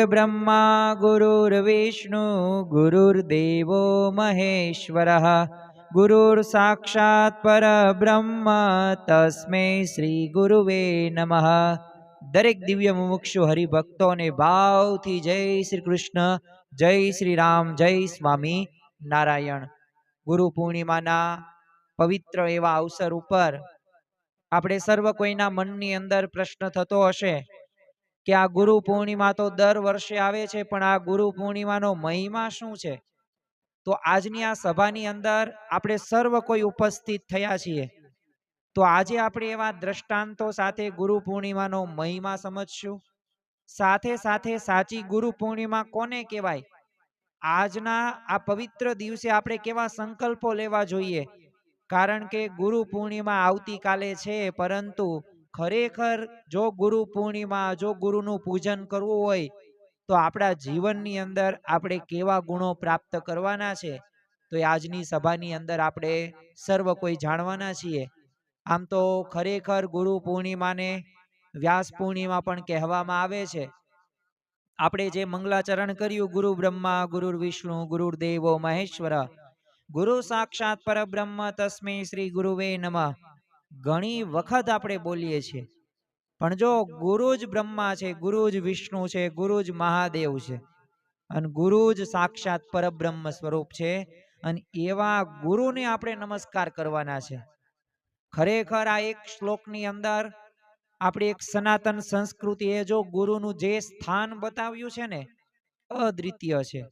गुरुर्ब्रह्मा गुरुर्विष्णु गुरुर्देवो महेश्वरः गुरुर्साक्षात् परब्रह्म तस्मै श्री गुरुवे नमः। दरेक दिव्य मुमुक्षु हरिभक्तों ने भावथी जय श्री कृष्ण, जय श्री राम, जय स्वामी नारायण। गुरु पूर्णिमाना पवित्र एवा अवसर उपर આપણે સર્વ કોઈના મનની અંદર પ્રશ્ન થતો હશે કે આ ગુરુ પૂર્ણિમા તો દર વર્ષે આવે છે, પણ આ ગુરુ પૂર્ણિમાનો મહિમા શું છે? તો આજની આ સભાની અંદર આપણે સર્વ કોઈ ઉપસ્થિત થયા છીએ, તો આજે આપણે એવા દ્રષ્ટાંતો સાથે ગુરુ પૂર્ણિમાનો મહિમા સમજશું। સાથે સાથે સાચી ગુરુ પૂર્ણિમા કોને કહેવાય, આજના આ પવિત્ર દિવસે આપણે કેવા સંકલ્પો લેવા જોઈએ, કારણ કે ગુરુ પૂર્ણિમા આવતીકાલે છે, પરંતુ ખરેખર જો ગુરુ પૂર્ણિમા, જો ગુરુનું પૂજન કરવું હોય તો આપણા જીવનની અંદર આપણે કેવા ગુણો પ્રાપ્ત કરવાના છે, તો આજની સભાની અંદર આપણે સર્વ કોઈ જાણવાના છીએ। આમ તો ખરેખર ગુરુ પૂર્ણિમાને વ્યાસ પૂર્ણિમા પણ કહેવામાં આવે છે। આપણે જે મંગલાચરણ કર્યું, ગુરુ બ્રહ્મા ગુરુર્વિષ્ણુ ગુરુર્દેવો મહેશ્વર गुरु साक्षात परब्रह्म तस्मै श्री गुरुवे नमः घणी वखत आपणे बोलीए छे, पण जो गुरु ज ब्रह्मा छे, गुरु ज विष्णु छे, गुरु ज महादेव छे अने गुरु ज साक्षात परब्रह्म स्वरूप छे, अने एवा गुरुने आपणे नमस्कार करवाना छे। खरेखर आ एक श्लोकनी अंदर आपणी एक सनातन संस्कृतिए जो गुरुनुं जे स्थान बताव्युं छे ने अद्वितीय छे।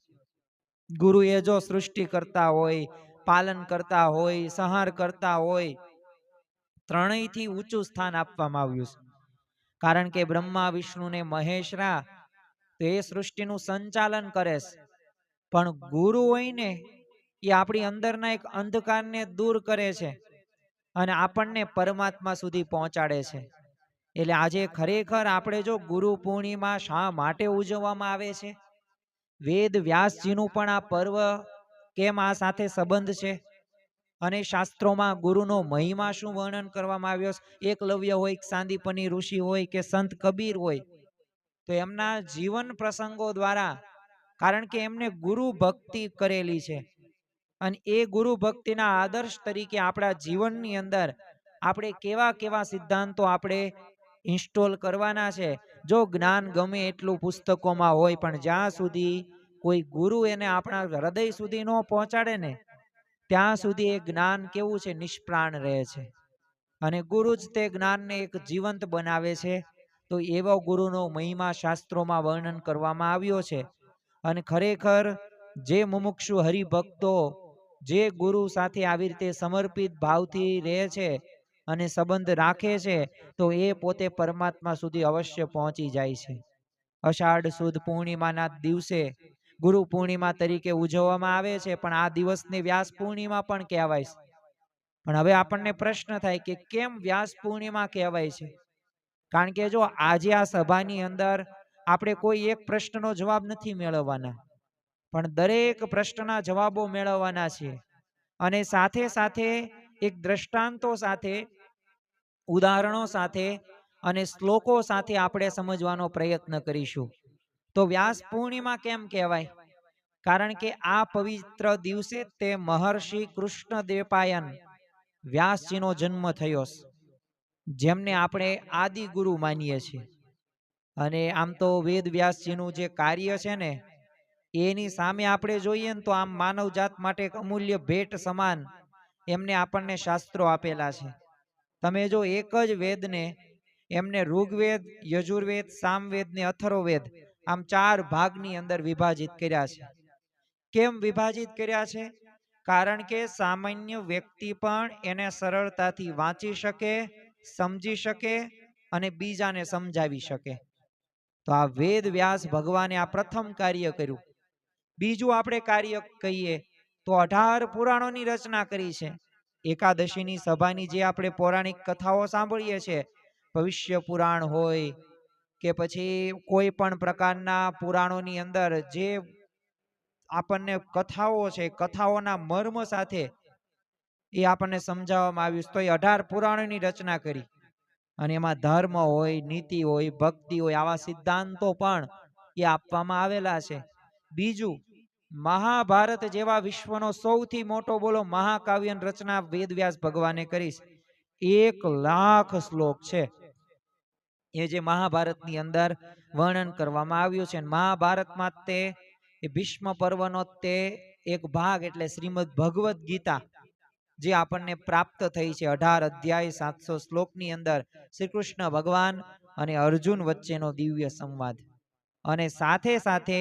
गुरुए जो सृष्टि करता होय, पालन करता होय, संहार करता होय, त्रणेयथी ऊंचुं स्थान आपवामां आव्युं छे। कारण के ब्रह्मा विष्णु ने महेशरा तो ए सृष्टिनुं संचालन करे छे, पण गुरु होय ने ए आपणी अंदरना एक अंधकारने दूर करे छे अने आपणने परमात्मा सुधी पहोंचाडे छे। एटले आजे खरेखर आपणे जो गुरु पूर्णिमा शा माटे उजववामां आवे छे, वेद व्यासजीनुं पण आ पर्व केम आ साथे संबंध छे, अने शास्त्रोमां गुरुनो महिमा शुं वर्णन करवामां आव्यो छे। एकलव्य होय, सांदीपनी ऋषि होय के संत कबीर होय, तो एमना जीवन प्रसंगो द्वारा, कारण के एमने गुरु भक्ति करेली छे अने ए गुरु भक्तिना आदर्श तरीके आपणा जीवननी अंदर आपणे केवा केवा सिद्धांतो आपणे इंस्टॉल करवाना छे। जो ज्ञान गमे एटलुं पुस्तकोमां होय, पण ज्यां सुधी कोई गुरु एने आपणा हृदय सुधी न पहोंचाडे ने त्यां सुधी ए ज्ञान केवुं छे, निष्प्राण रहे छे अने गुरु ज ते ज्ञानने एक जीवंत बनावे छे। तो एवो गुरुनो महिमा शास्त्रोमां वर्णन करवामां आव्यो छे अने खरेखर जे मुमुक्षु हरिभक्तो जे गुरु साथे आवी रीते समर्पित भावथी रहे छे अने संबंध राखे छे, तो ए पोते परमात्मा सुधी अवश्य पहोंची जाय छे। अषाढ़ सुद पूर्णिमाना दिवसे गुरु पूर्णिमा तरीके उजववामां आवे छे, पण आ दिवसने व्यास पूर्णिमा पण कहेवाय छे। पण हवे आपणने प्रश्न थाय के केम व्यास पूर्णिमा कहेवाय छे? कारण के जो आजे आ सभानी अंदर आपणे कोई एक प्रश्ननो जवाब नथी मेळववाना, पण दरेक प्रश्नना जवाबो मेळववाना छे अने साथे साथे एक दृष्टांतो साथे, उदाहरणों साथे अने श्लोको साथे आपणे समजवानो प्रयत्न करीशुं। तो व्यास पूर्णिमा केम कहेवाय? कारण के आ पवित्र दिवसे ते महर्षि कृष्णदेवपायन व्यासजीनो जन्म थयो, जेमने आपणे आदि गुरु मानीए छीए। अने आम तो वेद व्यासजीनुं जे कार्य छे ने एनी सामे आपणे जोईए ने तो आम मानव जात माटे एक अमूल्य भेट समान एमने आपणने शास्त्रो आपेला छे। तमे जो एक ज वेद ने एमने ऋग्वेद, यजुर्वेद, सामवेद ने अथर्ववेद आम 4 भागनी अंदर विभाजित कर्या छे। केम विभाजित कर्या छे? कारण के सामान्य व्यक्ति पण एने सरळताथी वांची शके, समजी शके अने बीजाने समजावी शके। तो आ वेद व्यास भगवाने आ प्रथम कार्य कर्युं। बीजुं आपणे कार्य कहीए तो 18 पुराणोनी रचना करी छे। एकादशीनी सभानी जे आपणे पौराणिक कथाओ सांभळीए छे, भविष्य पुराण होय के पछी कोई पण प्रकारना पुराणोनी अंदर जे आपणने कथाओ छे, कथाओना मर्म साथे ए आपणने समजाववामां आव्युं छे। तो 18 पुराणोनी रचना करी अने एमां धर्म होय, नीति होय, भक्ति होय, आवा सिद्धांतो पण એ આપવામાં આવેલા છે. બીજું, મહાભારત જેવા વિશ્વનો સૌથી મોટો બોલો મહાકાવ્યની રચના વેદવ્યાસ ભગવાને કરી છે. 1,00,000 શ્લોક છે એ જે મહાભારતની અંદર વર્ણન કરવામાં આવ્યું છે. મહાભારતમાં તે ભીષ્મ પર્વનો તે એક ભાગ એટલે શ્રીમદ ભગવદ્ ગીતા જે આપણને પ્રાપ્ત થઈ છે. 18 અધ્યાય 700 શ્લોકની અંદર શ્રી કૃષ્ણ ભગવાન અને અર્જુન વચ્ચેનો દિવ્ય સંવાદ, અને સાથે સાથે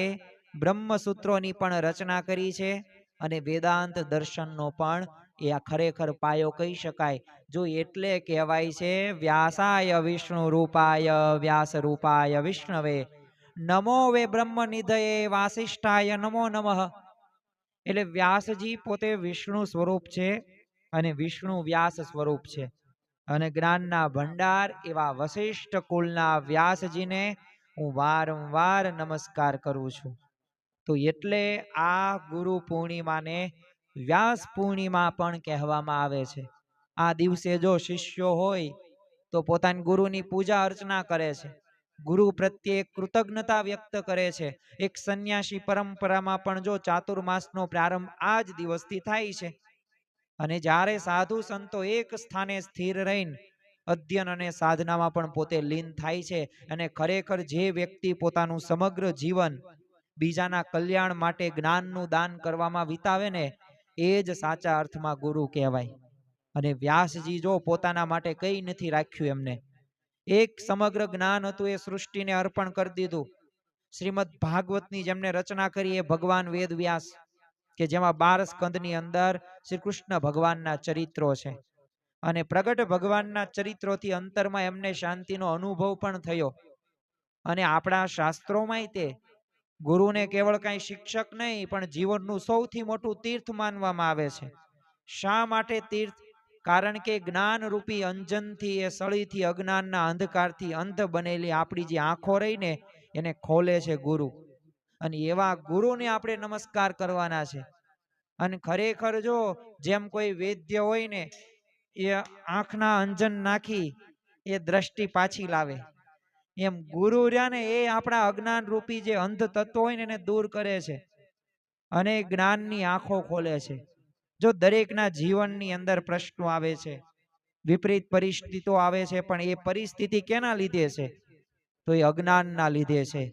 બ્રહ્મસૂત્રોની પણ રચના કરી છે, અને વેદાંત દર્શનનો પણ એ આ ખરેખર પાયો કહી શકાય. જો એટલે કહેવાય છે વ્યાસાય વિષ્ણુ રૂપાય વ્યાસ રૂપાય વિષ્ણવે નમો વે બ્રહ્મ નિધયે વાસિષ્ઠાય નમો નમઃ. એટલે વ્યાસજી પોતે વિષ્ણુ સ્વરૂપ છે અને વિષ્ણુ વ્યાસ સ્વરૂપ છે, અને જ્ઞાનના ભંડાર એવા વશિષ્ઠ કુળના વ્યાસજીને હું વારંવાર નમસ્કાર કરું છું. તો એટલે આ ગુરુ પૂર્ણિમાને વ્યાસ પૂર્ણિમા પણ કહેવામાં આવે છે. આ દિવસે જો શિષ્યો હોય તો પોતાના ગુરુની પૂજા અર્ચના કરે છે, ગુરુ પ્રત્યે કૃતજ્ઞતા વ્યક્ત કરે છે. એક સંન્યાસી પરંપરામાં પણ જો ચાતુર્માસનો પ્રારંભ આ જ દિવસથી થાય છે. અને જ્યારે સાધુ સંતો એક સ્થાને સ્થિર રહીને અધ્યયન અને સાધનામાં પણ પોતે લીન થાય છે, અને ખરેખર જે વ્યક્તિ પોતાનું સમગ્ર જીવન બીજાના કલ્યાણ માટે જ્ઞાનનું દાન કરવામાં વિતાવે ને એ જ સાચા અર્થમાં ગુરુ કહેવાય. અને વ્યાસજી જો પોતાના માટે કંઈ નથી રાખ્યું, એમને એક સમગ્ર જ્ઞાન હતું એ સૃષ્ટિને અર્પણ કરી દીધું. શ્રીમદ ભાગવતની જેમને રચના કરી એ ભગવાન વેદ વ્યાસ, કે જેમાં 12 સ્કંદની અંદર શ્રી કૃષ્ણ ભગવાનના ચરિત્રો છે, અને પ્રગટ ભગવાનના ચરિત્રોથી અંતરમાં એમને શાંતિનો અનુભવ પણ થયો. અને આપણા શાસ્ત્રોમાંય તે ગુરુને કેવળ કાંઈ શિક્ષક નહીં પણ જીવનનું સૌથી મોટું તીર્થ માનવામાં આવે છે. શા માટે તીર્થ? કારણ કે જ્ઞાન રૂપી અંજનથી, એ સળીથી, અજ્ઞાનના અંધકારથી અંધ બનેલી આપણી જે આંખો રહીને એને ખોલે છે ગુરુ. અને એવા ગુરુને આપણે નમસ્કાર કરવાના છે. અને ખરેખર જો જેમ કોઈ વૈદ્ય હોય ને એ આંખના અંજન નાખી એ દ્રષ્ટિ પાછી લાવે, એમ ગુરુ રહ્યા ને એ આપણા અજ્ઞાન રૂપી જે અંધ તત્વો હોય ને એને દૂર કરે છે અને જ્ઞાનની આંખો ખોલે છે. જો દરેકના જીવનની અંદર પ્રશ્નો આવે છે, વિપરીત પરિસ્થિતિઓ આવે છે, પણ એ પરિસ્થિતિ કેના લીધે છે? તો એ અજ્ઞાનના લીધે છે.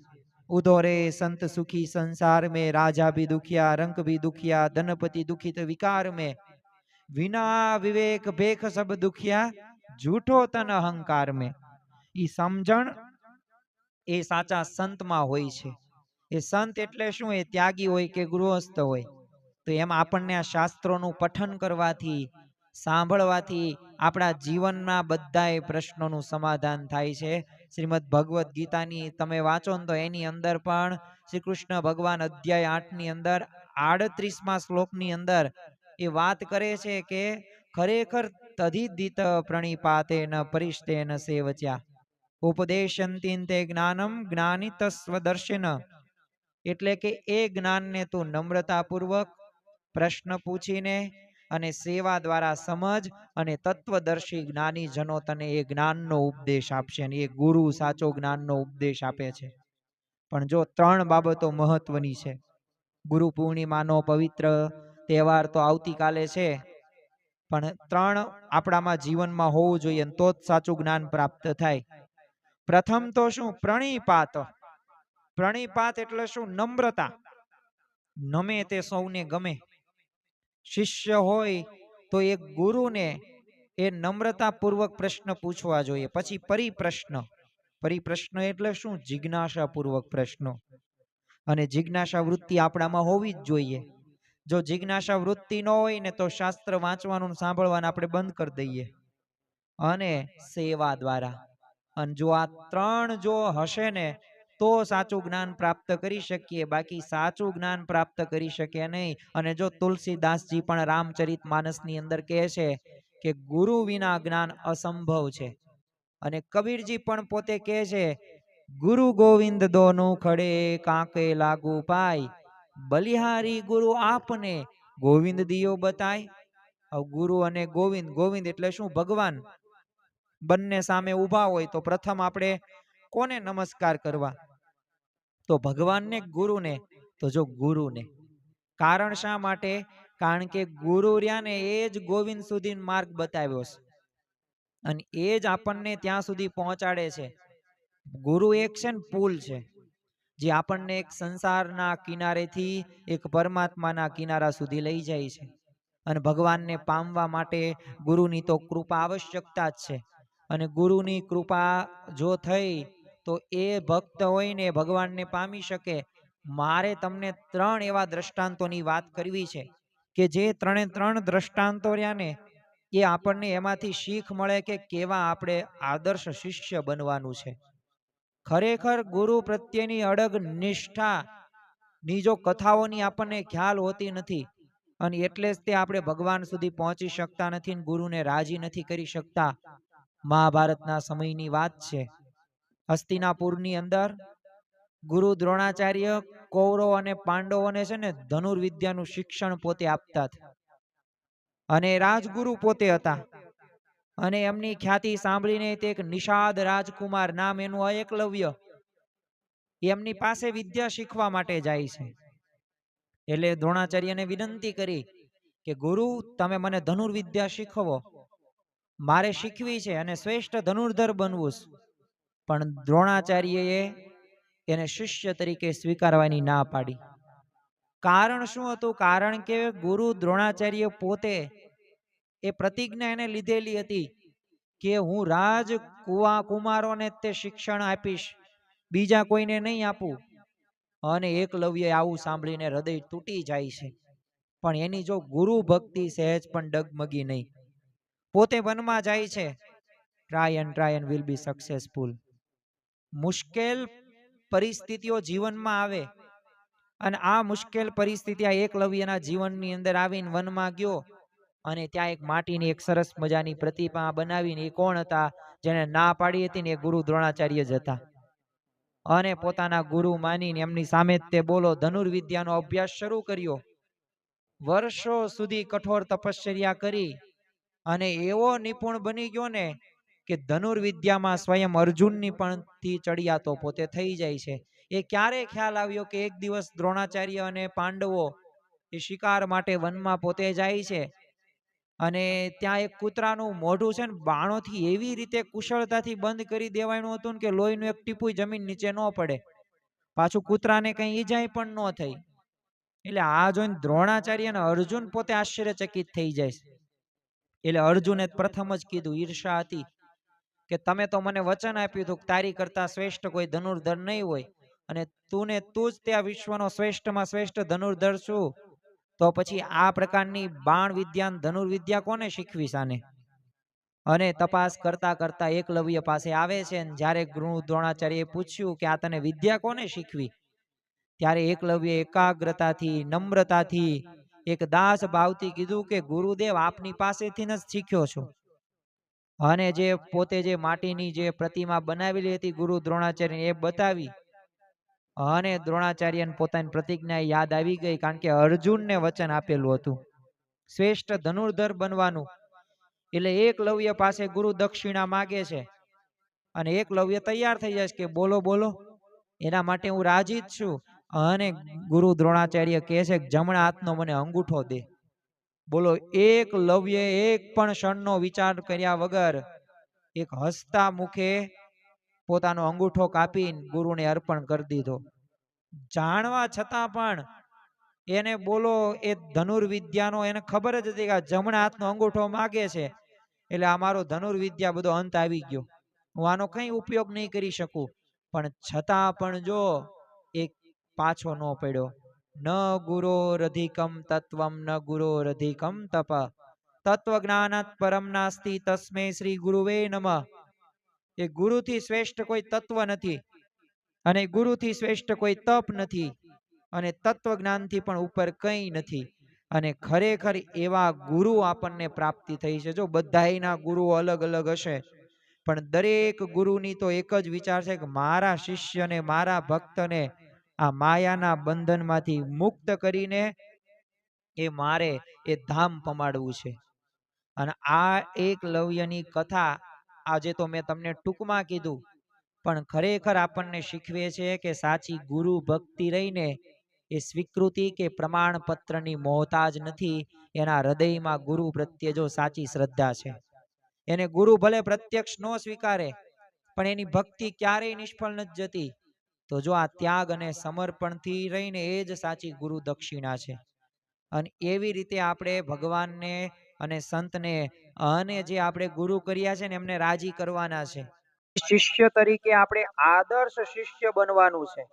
ઉધો રે સંત સુખી સંસાર में, राजा भी दुखिया रंक भी दुखिया धनपति दुखित विकार में, विना विवेक भेख सब दुखिया झूठो तन अहंकार में. ઈ સમજણ એ સાચા સંતમાં હોય છે. એ સંત એટલે શું? એ ત્યાગી હોય કે ગૃહસ્થ હોય. તો એમ આપણને આ શાસ્ત્રોનું પઠન કરવાથી, સાંભળવાથી આપણા જીવનના બધાય પ્રશ્નોનું સમાધાન થાય છે. શ્રીમદ ભગવદ્ ગીતાની તમે વાંચો ને તો એની અંદર પણ શ્રી કૃષ્ણ ભગવાન અધ્યાય 8 ની અંદર 38મા શ્લોકની અંદર એ વાત કરે છે કે ખરેખર તધિદિત પ્રણિપાતેન પરિષ્ટેન સેવચ્યા ઉપદેશંતિન તે જ્ઞાનમ જ્ઞાનિતસ્વદર્શિન. એટલે કે એ જ્ઞાનને તું નમ્રતાપૂર્વક પ્રશ્ન પૂછીને અને સેવા દ્વારા સમજ, અને તત્વદર્શી જ્ઞાની જનો તને એ જ્ઞાનનો ઉપદેશ આપશે. અને એ ગુરુ સાચો જ્ઞાનનો ઉપદેશ આપે છે. પણ જો 3 બાબતો મહત્વની છે. ગુરુ પૂર્ણિમાનો પવિત્ર તહેવાર તો આવતીકાલે છે, પણ 3 આપણામાં જીવનમાં હોવું જોઈએ, તો જ સાચું જ્ઞાન પ્રાપ્ત થાય. પ્રથમ તો શું? પ્રણિપાત. પ્રણિપાત એટલે શું? નમ્રતા. નમે તે સૌને ગમે. શિષ્ય હોય તો એક ગુરુને એ નમ્રતાપૂર્વક પ્રશ્ન પૂછવા જોઈએ. પછી પરિપ્રશ્ન. પરિપ્રશ્ન એટલે શું? જિજ્ઞાસાપૂર્વક પ્રશ્નો. અને જિજ્ઞાસા વૃત્તિ આપણામાં હોવી જ જોઈએ. જો જિજ્ઞાસા વૃત્તિ ન હોય ને તો શાસ્ત્ર વાંચવાનું સાંભળવાનું આપણે બંધ કરી દઈએ. અને સેવા દ્વારા. અને જો આ 3 જો હશે ને તો સાચું જ્ઞાન પ્રાપ્ત કરી શકીએ, બાકી સાચું જ્ઞાન પ્રાપ્ત કરી શકીએ નહીં. અને જો તુલસીદાસજી પણ રામચરિત માનસની અંદર કહે છે કે ગુરુ વિના જ્ઞાન અસંભવ છે. અને કબીરજી પણ પોતે કહે છે, ગુરુ ગોવિંદ દોનું ખડે કાંકે લાગુ પાય, બલિહારી ગુરુ આપને ગોવિંદ દિયો બતાય. ગુરુ અને ગોવિંદ. ગોવિંદ એટલે શું? ભગવાન. બંને સામે ઊભા હોય તો પ્રથમ આપણે કોને નમસ્કાર કરવા? તો ભગવાનને ગુરુને, તો જો ગુરુને. કારણ શા માટે? કારણ કે ગુરુ રહ્યા ને એ જ ગોવિંદ સુધી માર્ગ બતાવ્યો છે અને એ જ આપણને ત્યાં સુધી પહોંચાડે છે. ગુરુ એક છે ને પુલ છે, જે આપણને એક સંસારના કિનારેથી એક પરમાત્માના કિનારા સુધી લઈ જાય છે. અને ભગવાનને પામવા માટે ગુરુની તો કૃપા આવશ્યકતા જ છે. અને ગુરુની કૃપા જો થઈ તો એ ભક્ત હોય ને ભગવાનને પામી શકે. મારે તમને 3 એવા દ્રષ્ટાંતોની વાત કરવી છે કે જે 3 દ્રષ્ટાંતો રહ્યા ને એ આપણને એમાંથી શીખ મળે કે કેવા આપણે આદર્શ શિષ્ય બનવાનું છે. ખરેખર ગુરુ પ્રત્યેની અડગ નિષ્ઠા ની જો કથાઓની આપણને ખ્યાલ હોતી નથી અને એટલે જ તે આપણે ભગવાન સુધી પહોંચી શકતા નથી, ગુરુને રાજી નથી કરી શકતા. મહાભારતના સમયની વાત છે. હસ્તિનાપુરની અંદર ગુરુ દ્રોણાચાર્ય કૌરવ અને પાંડવોને છે ને ધનુર્વિદ્યાનું શિક્ષણ પોતે આપતા હતા અને રાજગુરુ પોતે હતા. અને એમની ખ્યાતિ સાંભળીને તે એક નિષાદ રાજકુમાર, નામ એનું એકલવ્ય, એમની પાસે વિદ્યા શીખવા માટે જાય છે. એટલે દ્રોણાચાર્યને વિનંતી કરી કે ગુરુ તમે મને ધનુર્વિદ્યા શીખવો, મારે શીખવી છે અને શ્રેષ્ઠ ધનુર્ધર બનવું છે. પણ દ્રોણાચાર્યએ એને શિષ્ય તરીકે સ્વીકારવાની ના પાડી. કારણ શું હતું? કારણ કે ગુરુ દ્રોણાચાર્ય પોતે એ પ્રતિજ્ઞા એને લીધેલી હતી કે હું રાજ કુમારોને તે શિક્ષણ આપીશ, બીજા કોઈને નહીં આપું. અને એકલવ્ય આવું સાંભળીને હૃદય તૂટી જાય છે. પણ એની જો ગુરુ ભક્તિ સહેજ પણ ડગમગી નહીં. પોતે વનમાં જાય છે. Try and will be successful. મુશ્કેલ પરિસ્થિતિઓ જીવનમાં આવે અને આ મુશ્કેલ પરિસ્થિતિ આ એકલવ્યના જીવનની અંદર આવીને વનમાં ગયો અને ત્યાં એક માટીની એક સરસ મજાની પ્રતિમા બનાવીને, એ કોણ હતા? જેને ના પાડી હતી ને એ ગુરુ દ્રોણાચાર્ય જ હતા. અને પોતાના ગુરુ માનીને એમની સામે તે બોલો ધનુર્વિદ્યાનો અભ્યાસ શરૂ કર્યો. વર્ષો સુધી કઠોર તપશ્ચર્યા કરી અને એવો નિપુણ બની ગયો ને કે ધનુર્વિદ્યામાં સ્વયં અર્જુનની પણ થી ચડિયાતો પોતે થઈ જાય છે. એ ક્યારે ખ્યાલ આવ્યો કે એક દિવસ દ્રોણાચાર્ય અને પાંડવો એ શિકાર માટે વનમાં પોતે જાય છે અને ત્યાં એક કૂતરાનું મોઢું છે ને બાણોથી એવી રીતે કુશળતાથી બંધ કરી દેવાનું હતું કે લોહીનું એક ટીપું જમીન નીચે ન પડે, પાછું કૂતરાને કઈ ઈજાય પણ ન થઈ. એટલે આ જોઈને દ્રોણાચાર્ય અને અર્જુન પોતે આશ્ચર્યચકિત થઈ જાય. એટલે અર્જુને પ્રથમ જ કીધું, ઈર્ષા હતી કે તમે તો મને વચન આપ્યું હતું કે તારી કરતા શ્રેષ્ઠ કોઈ ધનુર્ધર નહીં હોય અને તું જ ત્યાં વિશ્વનો શ્રેષ્ઠમાં શ્રેષ્ઠ ધનુર્ધર છું, તો પછી આ પ્રકારની બાણ વિદ્યા ધનુર્વિદ્યા કોને શીખવી સાને? અને તપાસ કરતા કરતા એકલવ્ય પાસે આવે છે. જ્યારે ગુરુ દ્રોણાચાર્યએ પૂછ્યું કે આ તને વિદ્યા કોને શીખવી, ત્યારે એકલવ્ય એકાગ્રતાથી, નમ્રતાથી, એક દાસ ભાવથી કીધું કે ગુરુદેવ આપની પાસેથી જ શીખ્યો છું. અને જે પોતે જે માટીની જે પ્રતિમા બનાવેલી હતી ગુરુ દ્રોણાચાર્ય એ બતાવી અને દ્રોણાચાર્યને પોતાની પ્રતિજ્ઞા યાદ આવી ગઈ. કારણ કે અર્જુનને વચન આપેલું હતું શ્રેષ્ઠ ધનુર્ધર બનવાનું. એટલે એકલવ્ય પાસે ગુરુ દક્ષિણા માગે છે અને એકલવ્ય તૈયાર થઈ જાય છે કે બોલો બોલો, એના માટે હું રાજી જ છું. અને ગુરુ દ્રોણાચાર્ય કહે છે કે જમણા હાથનો મને અંગૂઠો દે. બોલો, એકલવ્ય એક પણ ક્ષણનો વિચાર કર્યા વગર એક હસતા મુખે પોતાનો અંગૂઠો કાપીને ગુરુને અર્પણ કરી દીધો. જાણવા છતાં પણ એને બોલો એ ધનુર્વિદ્યાનો એને ખબર જ હતી કે જમણા હાથનો અંગૂઠો માગે છે એટલે અમારો ધનુર્વિદ્યા બધો અંત આવી ગયો, હું આનો કઈ ઉપયોગ નહીં કરી શકું. પણ છતાં પણ જો એક પાછો ન પડ્યો. ન ગુરોરધિકમ તત્વમ ન ગુરોરધિકમ તપ તત્વજ્ઞાનાત પરમ નાસ્તિ તસ્મે શ્રી ગુરુવે નમઃ. એ ગુરુથી શ્રેષ્ઠ કોઈ તત્વ નથી અને ગુરુથી શ્રેષ્ઠ કોઈ તપ નથી અને તત્વજ્ઞાનથી પણ ઉપર કંઈ નથી. અને ખરેખર એવા ગુરુ આપણને પ્રાપ્તિ થઈ છે. જો બધાયના ગુરુઓ અલગ અલગ હશે પણ દરેક ગુરુની તો એક જ વિચાર છે કે મારા શિષ્યને, મારા ભક્તને આ માયાના બંધનમાંથી મુક્ત કરીને એ મારે એ ધામ પમાડવું છે. અને આ એકલવ્યની કથા આજે તો મેં તમને ટૂંકમાં કીધું, પણ ખરેખર આપણને શીખવે છે કે સાચી ગુરુ ભક્તિ રહીને એ સ્વીકૃતિ કે પ્રમાણપત્રની મોહતાજ નથી. એના હૃદયમાં ગુરુ પ્રત્યે જો સાચી શ્રદ્ધા છે, એને ગુરુ ભલે પ્રત્યક્ષ ન સ્વીકારે પણ એની ભક્તિ ક્યારેય નિષ્ફળ નથી જતી. તો જો આ ત્યાગ અને સમર્પણથી રહીને એ જ સાચી ગુરુ દક્ષિણા છે. અને એવી રીતે આપણે ભગવાનને અને સંતને અને જે આપણે ગુરુ કર્યા છે ને એમને રાજી કરવાના છે. શિષ્ય તરીકે આપણે આદર્શ શિષ્ય બનવાનું છે.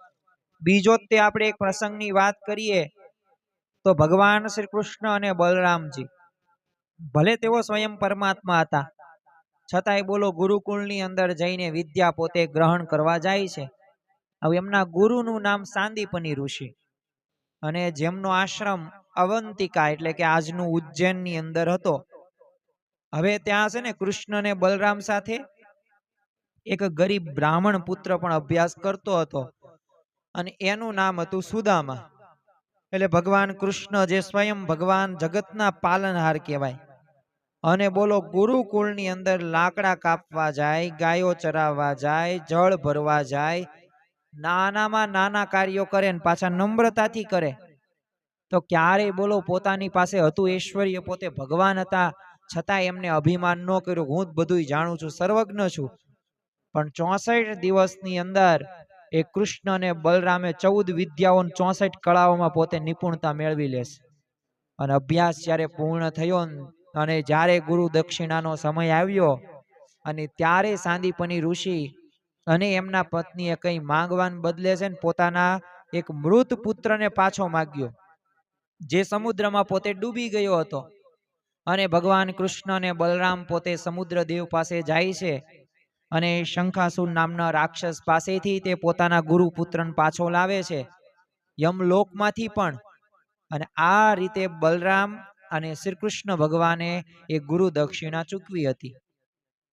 બીજો તે આપણે એક પ્રસંગની વાત કરીએ તો ભગવાન શ્રી કૃષ્ણ અને બલરામજી, ભલે તેઓ સ્વયં પરમાત્મા હતા છતાંય બોલો ગુરુકુળની અંદર જઈને વિદ્યા પોતે ગ્રહણ કરવા જાય છે. હવે એમના ગુરુનું નામ સાંદીપની ઋષિ, અને જેમનો આશ્રમ અવંતિકા એટલે કે આજનું ઉજ્જૈનની અંદર હતો. હવે ત્યાં છે ને કૃષ્ણ અને બલરામ સાથે એક ગરીબ બ્રાહ્મણ પુત્ર પણ અભ્યાસ કરતો હતો, અને એનું નામ હતું સુદામા. એટલે ભગવાન કૃષ્ણ જે સ્વયં ભગવાન જગતના પાલનહાર કહેવાય, અને બોલો ગુરુકુળની અંદર લાકડા કાપવા જાય, ગાયો ચરાવવા જાય, જળ ભરવા જાય, નાનામાં નાના કાર્યો કરે ને પાછા નમ્રતાથી કરે. તો ક્યારેય બોલો પોતાની પાસે હતું ઐશ્વર્ય, પોતે ભગવાન હતા, છતાં એમને અભિમાન ન કર્યું, હું જ બધું જાણું છું, સર્વજ્ઞ છું. પણ 64 દિવસની અંદર એ કૃષ્ણ અને બલરામે 14 વિદ્યાઓ 64 કળાઓમાં પોતે નિપુણતા મેળવી લેશે. અને અભ્યાસ જ્યારે પૂર્ણ થયો અને જ્યારે ગુરુ દક્ષિણાનો સમય આવ્યો, અને ત્યારે સાંદીપની ઋષિ અને એમના પત્નીએ કંઈ માંગવાને બદલે છે ને પોતાના એક મૃત પુત્રને પાછો માગ્યો, જે સમુદ્રમાં પોતે ડૂબી ગયો હતો. અને ભગવાન કૃષ્ણ અને બલરામ પોતે સમુદ્ર દેવ પાસે જાય છે, અને શંખાસુર નામના રાક્ષસ પાસેથી તે પોતાના ગુરુ પુત્રને પાછો લાવે છે, યમલોકમાંથી પણ. અને આ રીતે બલરામ અને શ્રી કૃષ્ણ ભગવાને એ ગુરુ દક્ષિણા ચૂકવી હતી.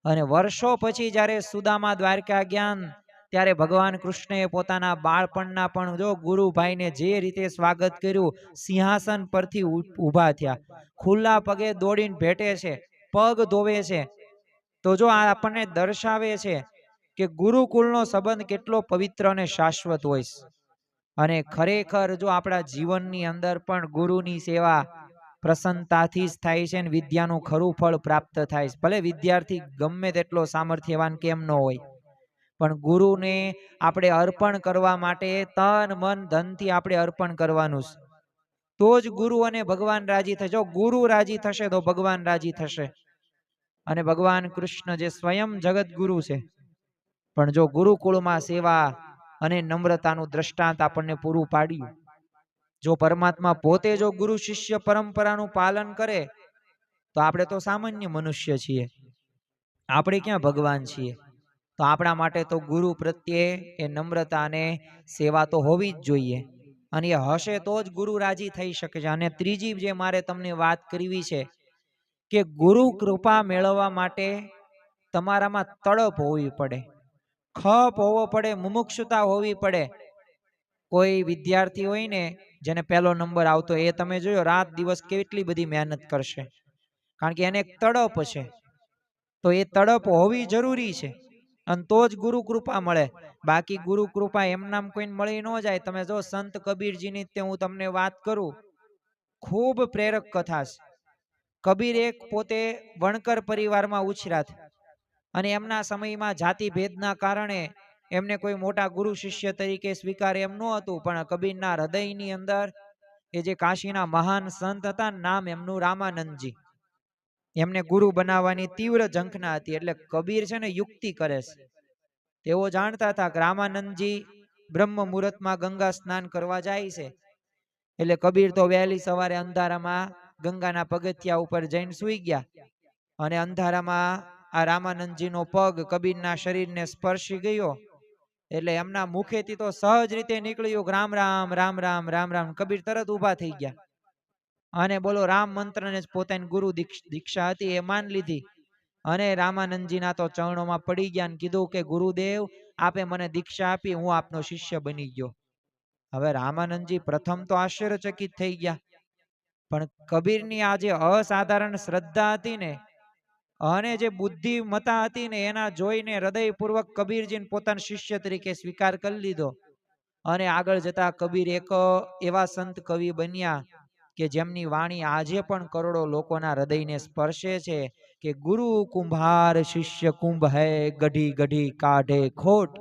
અને વર્ષો પછી જ્યારે સુદામા દ્વારકા ગયા ત્યારે ભગવાન કૃષ્ણએ પોતાના બાળપણના પણ જો ગુરુભાઈને જે રીતે સ્વાગત કર્યું, સિંહાસન પરથી ઊભા થયા, ખુલ્લા પગે દોડીને ભેટે છે, પગ ધોવે છે. તો જો આ આપણને દર્શાવે છે કે ગુરુકુળનો સંબંધ કેટલો પવિત્ર અને શાશ્વત હોય છે. અને ખરેખર જો આપણા જીવનની અંદર પણ ગુરુની સેવા પ્રસન્નતાથી જ થાય છે ને વિદ્યાનું ખરું ફળ પ્રાપ્ત થાય છે. ભલે વિદ્યાર્થી ગમે તેટલો સામર્થ્યવાન કેમ ન હોય, પણ ગુરુને આપણે અર્પણ કરવા માટે તન મન ધનથી આપણે અર્પણ કરવાનું છે. તો જ ગુરુ અને ભગવાન રાજી થશે. જો ગુરુ રાજી થશે તો ભગવાન રાજી થશે. અને ભગવાન કૃષ્ણ જે સ્વયં જગત ગુરુ છે, પણ જો ગુરુકુળમાં સેવા અને નમ્રતાનું દ્રષ્ટાંત આપણને પૂરું પાડ્યું. જો પરમાત્મા પોતે જો ગુરુ શિષ્ય પરંપરાનું પાલન કરે તો આપણે તો સામાન્ય મનુષ્ય છીએ, આપણે ક્યાં ભગવાન છીએ. તો આપણા માટે તો ગુરુ પ્રત્યે એ નમ્રતા અને સેવા તો હોવી જ જોઈએ, અને એ હશે તો જ ગુરુ રાજી થઈ શકે છે. અને ત્રીજી જે મારે તમને વાત કરવી છે કે ગુરુ કૃપા મેળવવા માટે તમારામાં તડપ હોવી પડે, ખપ હોવો પડે, મુમુક્ષુતા હોવી પડે. કોઈ વિદ્યાર્થી હોય ને જેને પહેલો નંબર આવતો, એ તમે જોયો રાત દિવસ કેટલી બધી મહેનત કરશે, કારણ કે એને એક તડપ છે. તો એ તડપ હોવી જરૂરી છે, અને તો જ ગુરુ કૃપા મળે. બાકી ગુરુ કૃપા એમનામ કોઈને મળી ન જાય. તમે જો સંત કબીરજીની તે હું તમને વાત કરું, ખૂબ પ્રેરક કથા છે. કબીર એક પોતે વણકર પરિવારમાં ઉછર્યા, અને એમના સમયમાં જાતિ ભેદના કારણે એમને કોઈ મોટા ગુરુ શિષ્ય તરીકે સ્વીકારે એમ ન હતું. પણ કબીરના હૃદયની અંદર એ જે કાશીના મહાન સંત હતા, નામ એમનું રામાનંદજી, એમને ગુરુ બનાવવાની તીવ્ર ઝંખના હતી. એટલે કબીર છે ને યુક્તિ કરે છે. તેઓ જાણતા હતા કે રામાનંદજી બ્રહ્મ મુહૂર્તમાં ગંગા સ્નાન કરવા જાય છે. એટલે કબીર તો વહેલી સવારે અંધારામાં ગંગાના પગથિયા ઉપર જઈને સૂઈ ગયા, અને અંધારામાં આ રામાનંદજીનો પગ કબીરના શરીરને સ્પર્શી ગયો. એટલે એમના મુખેથી તો સહજ રીતે નીકળ્યું રામ રામ રામ રામ રામ રામ. કબીર તરત ઊભા થઈ ગયા, અને બોલો રામ મંત્રને જ પોતાની ગુરુ દીક્ષા હતી એ માન લીધી, અને રામાનંદજીના તો ચરણોમાં પડી ગયા અને કીધું કે ગુરુદેવ, આપે મને દીક્ષા આપી, હું આપનો શિષ્ય બની ગયો. હવે રામાનંદજી પ્રથમ તો આશ્ચર્યચકિત થઈ ગયા, પણ કબીરની આ જે અસાધારણ શ્રદ્ધા હતી ને, અને જે બુદ્ધિમતા હતી ને એના જોઈને હૃદયપૂર્વક કબીરજીને પોતાના શિષ્ય તરીકે સ્વીકાર કરી લીધો. અને આગળ જતા કબીર એક એવા સંત કવિ બન્યા કે જેમની વાણી આજે પણ કરોડો લોકોના હૃદયને સ્પર્શે છે કે ગુરુ કુંભાર શિષ્ય કુંભ હૈ ગઢી ગઢી કાઢે ખોટ.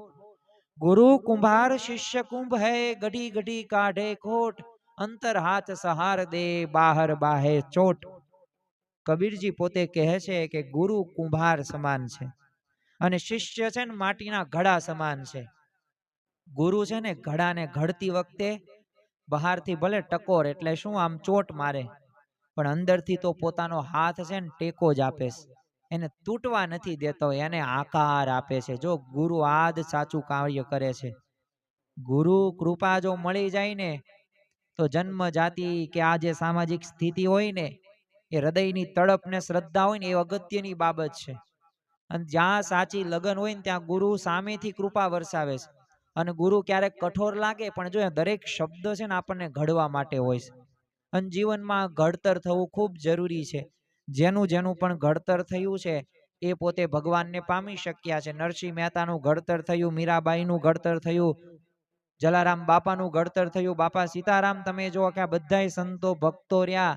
ગુરુ કુંભાર શિષ્ય કુંભ હૈ ગઢી ગઢી કાઢે ખોટ. અંતર હાથ સહાર દે બાહર બાહે ચોટ. કબીરજી પોતે કહે છે કે ગુરુ કુંભાર સમાન છે અને શિષ્ય છે ને માટીના ઘડા સમાન છે. ગુરુ છે ને ઘડાને ઘડતી વખતે બહારથી ભલે ટકોર એટલે શું આમ ચોટ મારે, પણ અંદરથી તો પોતાનો હાથ છે ને ટેકો જ આપે છે. એને તૂટવા નથી દેતો, એને આકાર આપે છે. જો ગુરુ આદ સાચું કાર્ય કરે છે. ગુરુ કૃપા જો મળી જાય ને તો જન્મ જાતિ કે આ જે સામાજિક સ્થિતિ હોય ને એ હૃદયની તડપ ને શ્રદ્ધા હોય ને એ અગત્યની બાબત છે. અને જ્યાં સાચી લગન હોય ને ત્યાં ગુરુ સામેથી કૃપા વરસાવે છે. અને ગુરુ ક્યારેક કઠોર લાગે પણ જો દરેક શબ્દ છે ને આપણને ઘડવા માટે હોય છે. અને જીવનમાં ઘડતર થવું ખૂબ જરૂરી છે. જેનું જેનું પણ ઘડતર થયું છે એ પોતે ભગવાનને પામી શક્યા છે. નરસિંહ મહેતાનું ઘડતર થયું, મીરાબાઈનું ઘડતર થયું, જલારામ બાપાનું ઘડતર થયું, બાપા સીતારામ. તમે જો કે આ બધાય સંતો ભક્તો રહ્યા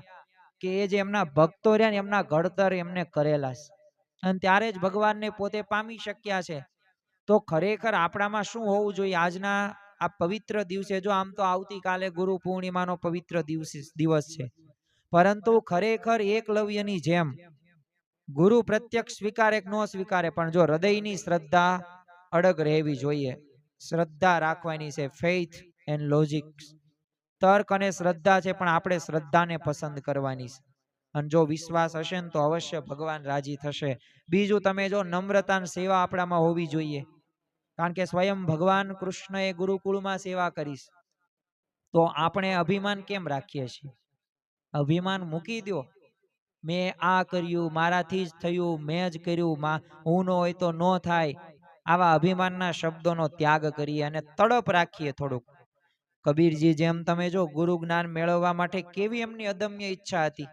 કે એ જે એમના ભક્તો રહ્યા ને એમના ઘડતર એમને કરેલા છે અને ત્યારે જ ભગવાનને પોતે પામી શક્યા છે. તો ખરેખર આપણામાં શું હોવું જોઈએ આજના આ પવિત્ર દિવસે? જો આમ તો આવતીકાલે ગુરુ પૂર્ણિમાનો પવિત્ર દિવસ છે, પરંતુ ખરેખર એકલવ્યની જેમ ગુરુ પ્રત્યક્ષ સ્વીકારે કે ન સ્વીકારે પણ જો હૃદયની શ્રદ્ધા અડગ રહેવી જોઈએ. શ્રદ્ધા રાખવાની છે, ફેઇથ એન્ડ લોજિક. તર્ક અને શ્રદ્ધા છે પણ આપણે શ્રદ્ધાને પસંદ કરવાની છે. અને જો વિશ્વાસ હશે ને તો અવશ્ય ભગવાન રાજી થશે. બીજું તમે જો નમ્રતા અને સેવા આપણામાં હોવી જોઈએ, કારણ કે સ્વયં ભગવાન કૃષ્ણએ ગુરુકુળમાં સેવા કરીશ. તો આપણે અભિમાન કેમ રાખીએ છીએ? અભિમાન મૂકી દો. મેં આ કર્યું, મારાથી જ થયું, મેં જ કર્યું, હું ન હોય તો ન થાય. આવા અભિમાનના શબ્દોનો ત્યાગ કરીએ અને તડપ રાખીએ થોડુંક. કબીરજી જેમ તમે જો ગુરુ જ્ઞાન મેળવવા માટે કેવી એમની અદમ્ય ઈચ્છા હતી.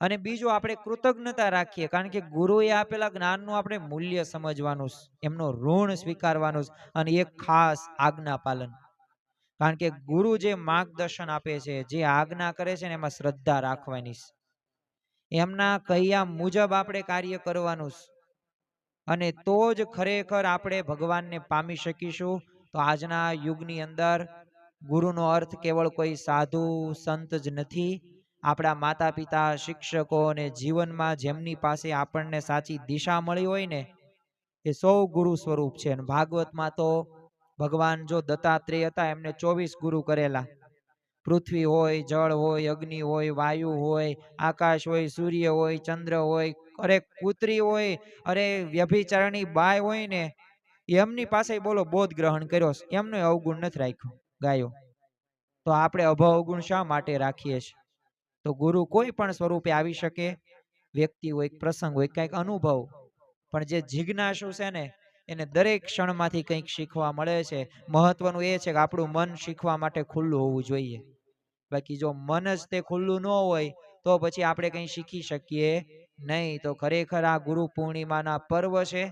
અને બીજું આપણે કૃતજ્ઞતા રાખીએ, કારણ કે ગુરુએ આપેલા જ્ઞાનનું આપણે મૂલ્ય સમજવાનું, એમનો ઋણ સ્વીકારવાનું અને એક ખાસ આજ્ઞા પાલન. કારણ કે ગુરુ જે માર્ગદર્શન આપે છે, જે આજ્ઞા કરે છે ને એમાં શ્રદ્ધા રાખવાની. એમના કહ્યા મુજબ આપણે કાર્ય કરવાનું અને તો જ ખરેખર આપણે ભગવાનને પામી શકીશું. તો આજના યુગની અંદર ગુરુનો અર્થ કેવળ કોઈ સાધુ સંત જ નથી. આપણા માતા પિતા, શિક્ષકો અને જીવનમાં જેમની પાસે આપણને સાચી દિશા મળી હોય ને એ સૌ ગુરુ સ્વરૂપ છે. અને ભાગવતમાં તો ભગવાન જો દત્તાત્રેય હતા એમને 24 ગુરુ કરેલા. પૃથ્વી હોય, જળ હોય, અગ્નિ હોય, વાયુ હોય, આકાશ હોય, સૂર્ય હોય, ચંદ્ર હોય, અરે પુત્રી હોય, અરે વ્યભિચારણી બાય હોય ને એમની પાસે બોલો બોધ ગ્રહણ કર્યો, એમનો અવગુણ નથી રાખ્યો ગાયો. તો આપણે અભવગુણ શા માટે રાખીએ છીએ? તો ગુરુ કોઈ પણ સ્વરૂપે આવી શકે, વ્યક્તિ હોય, પ્રસંગ હોય, કંઈક અનુભવ. પણ જે જિજ્ઞાસુ છે ને એને દરેક ક્ષણમાંથી કંઈક શીખવા મળે છે. મહત્વનું એ છે કે આપણું મન શીખવા માટે ખુલ્લું હોવું જોઈએ. બાકી જો મન જ તે ખુલ્લું ન હોય તો પછી આપણે કંઈ શીખી શકીએ નહીં. તો ખરેખર આ ગુરુ પૂર્ણિમાના પર્વ છે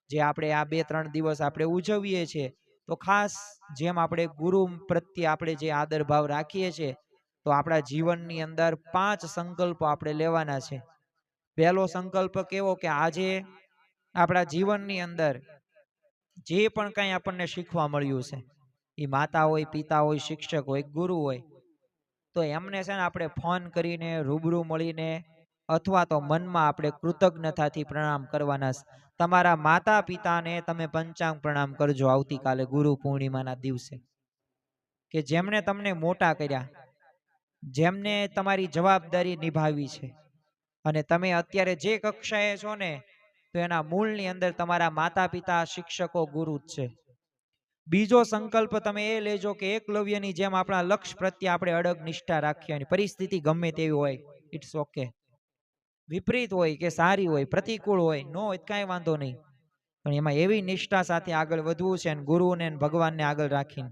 જે આપણે આ 2-3 દિવસ આપણે ઉજવીએ છીએ. તો ખાસ જેમ આપણે ગુરુ પ્રત્યે આપણે જે આદર ભાવ રાખીએ છીએ, તો આપણા જીવનની અંદર 5 સંકલ્પો આપણે લેવાના છે. પહેલો સંકલ્પ કેવો કે આજે આપણા જીવનની અંદર જે પણ કંઈ આપણને શીખવા મળ્યું છે, એ માતા હોય, પિતા હોય, શિક્ષક હોય, ગુરુ હોય, તો એમને છે ને આપણે ફોન કરીને રૂબરૂ મળીને અથવા તો મનમાં આપણે કૃતજ્ઞતાથી પ્રણામ કરવાના. તમારા માતા પિતાને તમે પંચાંગ પ્રણામ કરજો આવતીકાલે ગુરુ પૂર્ણિમાના દિવસે, કે જેમણે તમને મોટા કર્યા, જેમને તમારી જવાબદારી નિભાવી છે. અને તમે અત્યારે જે કક્ષાએ છો ને તો એના મૂળની અંદર તમારા માતા પિતા, શિક્ષકો, ગુરુ જ છે. બીજો સંકલ્પ તમે એ લેજો કે એકલવ્યની જેમ આપણા લક્ષ્ય પ્રત્યે આપણે અડગ નિષ્ઠા રાખીએ. પરિસ્થિતિ ગમે તેવી હોય, ઇટ્સ ઓકે. વિપરીત હોય કે સારી હોય, પ્રતિકૂળ હોય, ન હોય કાંઈ વાંધો નહીં, પણ એમાં એવી નિષ્ઠા સાથે આગળ વધવું છે અને ગુરુને ભગવાનને આગળ રાખીને.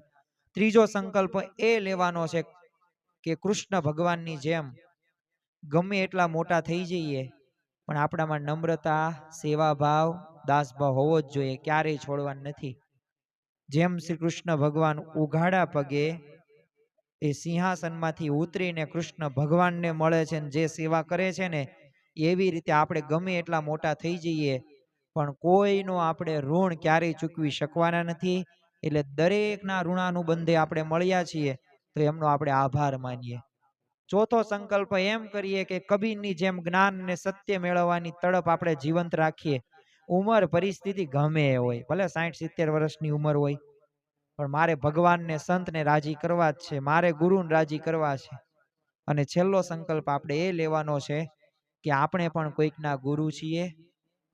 ત્રીજો સંકલ્પ એ લેવાનો છે કે કૃષ્ણ ભગવાનની જેમ ગમે એટલા મોટા થઈ જઈએ પણ આપણામાં નમ્રતા, સેવાભાવ, દાસભાવ હોવો જ જોઈએ, ક્યારેય છોડવાનું નથી. જેમ શ્રી કૃષ્ણ ભગવાન ઉઘાડા પગે એ સિંહાસનમાંથી ઉતરીને કૃષ્ણ ભગવાનને મળે છે ને જે સેવા કરે છે ને, એવી રીતે આપણે ગમે એટલા મોટા થઈ જઈએ પણ કોઈનું આપણે ઋણ ક્યારેય ચૂકવી શકવાના નથી. એટલે દરેકના ઋણાનુબંધે આપણે મળ્યા છીએ તો એમનો આપણે આભાર માનીએ. ચોથો સંકલ્પ એમ કરીએ કે કબીરની જેમ જ્ઞાન ને સત્ય મેળવવાની તડપ આપણે જીવંત રાખીએ. ઉંમર પરિસ્થિતિ ગમે એ હોય, ભલે 60-70 વર્ષની ઉંમર હોય, પણ મારે ભગવાનને સંતને રાજી કરવા જ છે, મારે ગુરુને રાજી કરવા છે. અને છેલ્લો સંકલ્પ આપણે એ લેવાનો છે કે આપણે પણ કોઈકના ગુરુ છીએ.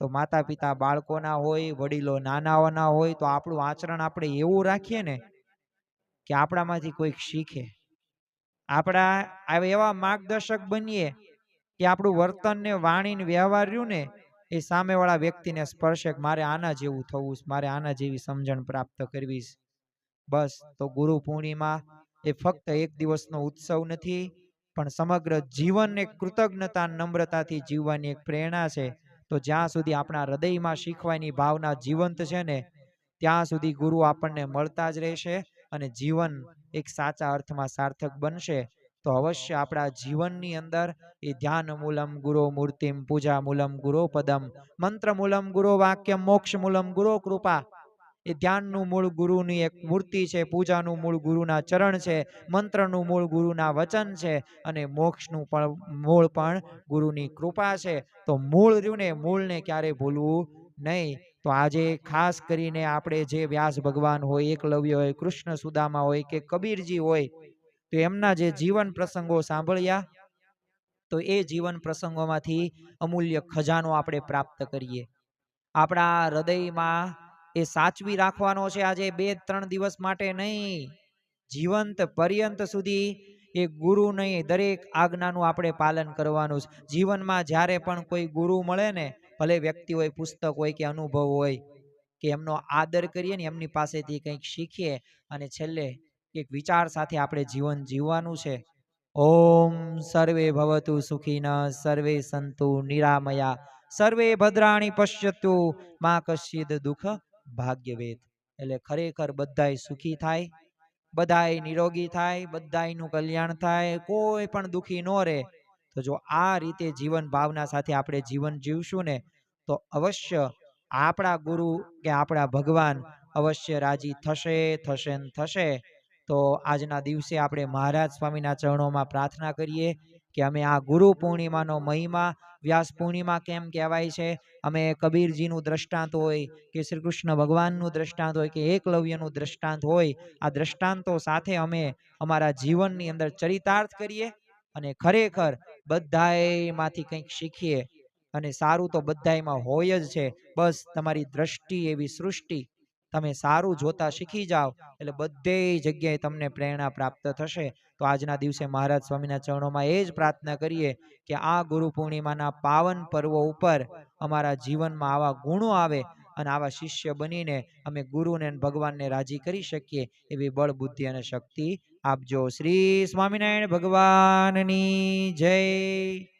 તો માતા પિતા બાળકોના હોય, વડીલો નાનાઓના હોય, તો આપણું આચરણ આપણે એવું રાખીએ ને કે આપણામાંથી કોઈક શીખે. આપણા એવા માર્ગદર્શક બનીએ કે આપણું વર્તન ને વાણી ને વ્યવહાર રહ્યું ને એ સામેવાળા વ્યક્તિને સ્પર્શે, મારે આના જેવું થવું, મારે આના જેવી સમજણ પ્રાપ્ત કરવી. બસ, તો ગુરુ પૂર્ણિમા એ ફક્ત એક દિવસનો ઉત્સવ નથી, પણ સમગ્ર જીવનને કૃતજ્ઞતા નમ્રતાથી જીવવાની એક પ્રેરણા છે. તો જ્યાં સુધી આપણા હૃદયમાં શીખવાની ભાવના જીવંત છે ને, ત્યાં સુધી ગુરુ આપણને મળતા જ રહેશે અને જીવન એક સાચા અર્થમાં સાર્થક બનશે. તો અવશ્ય આપણા જીવનની અંદર એ ધ્યાન મૂલમ ગુરો મૂર્તિમ, પૂજા મૂલમ ગુરો પદમ, મંત્ર મૂલમ ગુરો વાક્યમ, મોક્ષ મૂલમ ગુરો કૃપા. એ ધ્યાનનું મૂળ ગુરુની એક મૂર્તિ છે, પૂજાનું મૂળ ગુરુના ચરણ છે, મંત્રનું મૂળ ગુરુના વચન છે અને મોક્ષનું પણ મૂળ પણ ગુરુની કૃપા છે. તો મૂળ રહ્યું ને, મૂળને ક્યારેય ભૂલવું નહીં. તો આજે ખાસ કરીને આપણે જે વ્યાસ ભગવાન હોય, એકલવ્ય હોય, કૃષ્ણ સુદામા હોય કે કબીરજી હોય, તો એમના જે જીવન પ્રસંગો સાંભળ્યા, તો એ જીવન પ્રસંગોમાંથી અમૂલ્ય ખજાનો આપણે પ્રાપ્ત કરીએ. આપણા હૃદયમાં એ સાચવી રાખવાનો છે. આજે 2-3 દિવસ માટે નહીં, જીવંત પર્યંત સુધી એ ગુરુ નહીં, દરેક આજ્ઞાનું આપણે પાલન કરવાનું છે. જીવનમાં જ્યારે પણ કોઈ ગુરુ મળે ને, ભલે વ્યક્તિ હોય, પુસ્તક હોય કે અનુભવ હોય, કે એમનો આદર કરીએ ને, એમની પાસેથી કંઈક શીખીએ અને છેલ્લે એક વિચાર સાથે આપણે જીવન જીવવાનું છે. ઓમ સર્વે ભવતુ સુખીનઃ, સર્વે સંતુ નિરામયા, સર્વે ભદ્રાણી પશ્યતુ, મા કશ્ચિદ દુઃખ ભાગ્યવેદ. એટલે ખરેખર બધાય સુખી થાય, બધાય નિરોગી થાય, બધાયનું કલ્યાણ થાય, કોઈ પણ દુઃખી ન રહે. તો જો આ રીતે જીવન ભાવના સાથે આપણે જીવન જીવશું ને, તો અવશ્ય આપણા ગુરુ કે આપણા ભગવાન અવશ્ય રાજી થશે, થશે ને થશે. તો આજના દિવસે આપણે મહારાજ સ્વામીના ચરણોમાં પ્રાર્થના કરીએ કે અમે આ ગુરુ પૂર્ણિમાનો મહિમા, વ્યાસ પૂર્ણિમા કેમ કહેવાય છે, અમે કબીરજીનું દ્રષ્ટાંત હોય કે શ્રી કૃષ્ણ ભગવાનનું દ્રષ્ટાંત હોય કે એકલવ્યનું દ્રષ્ટાંત હોય, આ દ્રષ્ટાંતો સાથે અમે અમારા જીવનની અંદર ચરિતાર્થ કરીએ અને ખરેખર બધાયમાંથી કંઈક શીખીએ. અને સારું તો બધાયમાં હોય જ છે, બસ તમારી દ્રષ્ટિ એવી સૃષ્ટિ, તમે સારું જોતા શીખી જાઓ એટલે બધે જગ્યાએ તમને પ્રેરણા પ્રાપ્ત થશે. તો આજના દિવસે મહારાજ સ્વામીના ચરણોમાં એ જ પ્રાર્થના કરીએ કે આ ગુરુ પૂર્ણિમાના પાવન પર્વો ઉપર અમારા જીવનમાં આવા ગુણો આવે અને આવા શિષ્ય બનીને અમે ગુરુને ભગવાનને રાજી કરી શકીએ, એવી બળ, બુદ્ધિ અને શક્તિ આપજો. શ્રી સ્વામિનારાયણ ભગવાનની જય.